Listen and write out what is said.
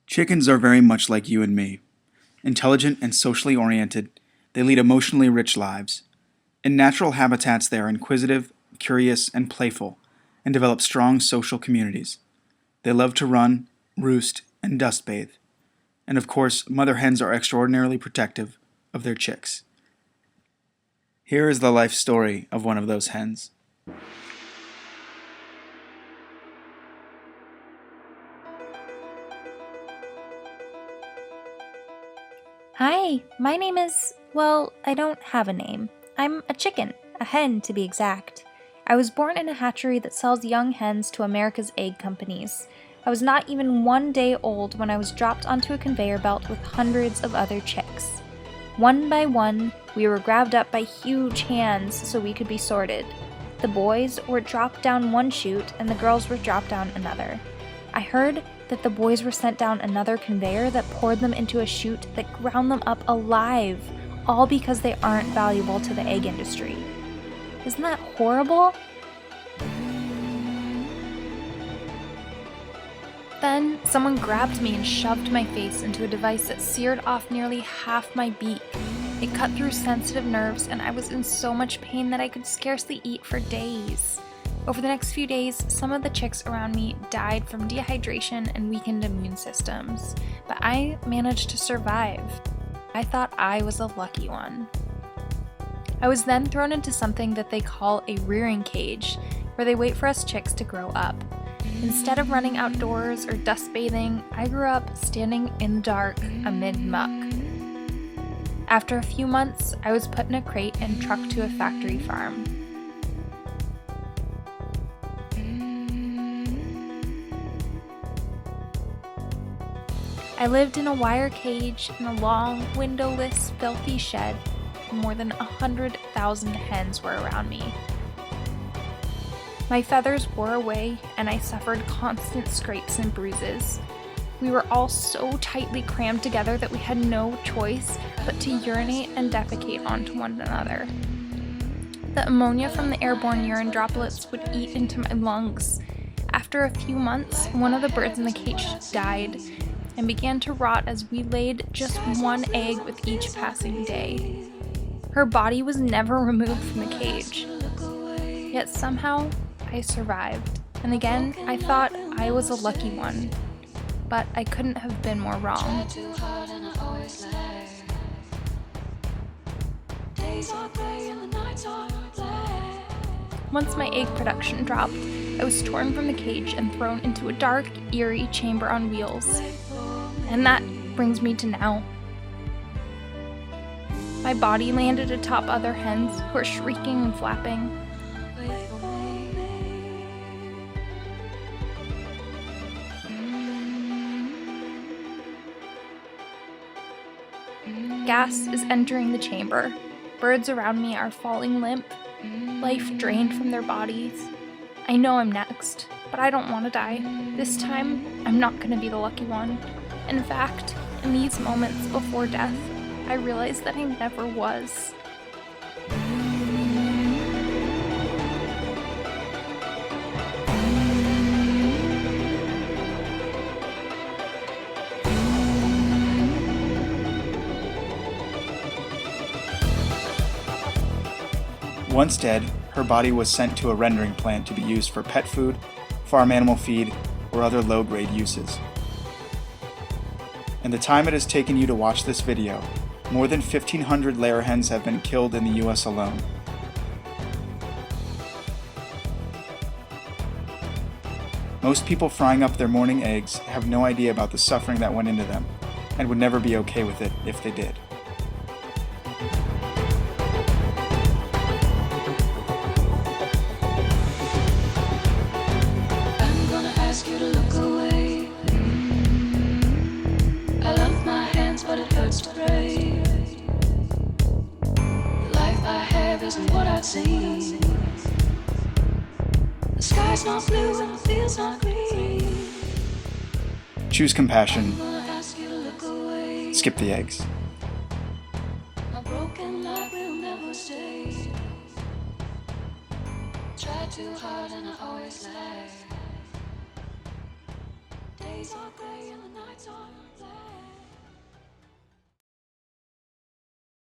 Chickens are very much like you and me. Intelligent and socially oriented, they lead emotionally rich lives. In natural habitats, they are inquisitive, curious, and playful, and develop strong social communities. They love to run, roost, and dust bathe. And of course, mother hens are extraordinarily protective of their chicks. Here is the life story of one of those hens. Hi, my name is, well, I don't have a name. I'm a chicken, a hen to be exact. I was born in a hatchery that sells young hens to America's egg companies. I was not even 1 day old when I was dropped onto a conveyor belt with hundreds of other chicks. One by one, we were grabbed up by huge hands so we could be sorted. The boys were dropped down one chute and the girls were dropped down another. I heard that the boys were sent down another conveyor that poured them into a chute that ground them up alive, all because they aren't valuable to the egg industry. Isn't that horrible? Then someone grabbed me and shoved my face into a device that seared off nearly half my beak. It cut through sensitive nerves and I was in so much pain that I could scarcely eat for days. Over the next few days, some of the chicks around me died from dehydration and weakened immune systems, but I managed to survive. I thought I was a lucky one. I was then thrown into something that they call a rearing cage, where they wait for us chicks to grow up. Instead of running outdoors or dust bathing, I grew up standing in the dark amid muck. After a few months, I was put in a crate and trucked to a factory farm. I lived in a wire cage in a long, windowless, filthy shed. More than 100,000 hens were around me. My feathers wore away, and I suffered constant scrapes and bruises. We were all so tightly crammed together that we had no choice but to urinate and defecate onto one another. The ammonia from the airborne urine droplets would eat into my lungs. After a few months, one of the birds in the cage died and began to rot as we laid just one egg with each passing day. Her body was never removed from the cage. Yet somehow, I survived. And again, I thought I was a lucky one. But I couldn't have been more wrong. Once my egg production dropped, I was torn from the cage and thrown into a dark, eerie chamber on wheels. And that brings me to now. My body landed atop other hens who are shrieking and flapping. Gas is entering the chamber. Birds around me are falling limp, life drained from their bodies. I know I'm next, but I don't want to die. This time, I'm not going to be the lucky one. In fact, in these moments before death, I realize that I never was. Once dead, her body was sent to a rendering plant to be used for pet food, farm animal feed, or other low-grade uses. In the time it has taken you to watch this video, more than 1,500 layer hens have been killed in the US alone. Most people frying up their morning eggs have no idea about the suffering that went into them, and would never be okay with it if they did. What I'd see. The sky's not blue and it feels not green. Choose compassion. Skip the eggs. My broken life will never stay. Try too hard and I always lag. days are gray in the nighttime.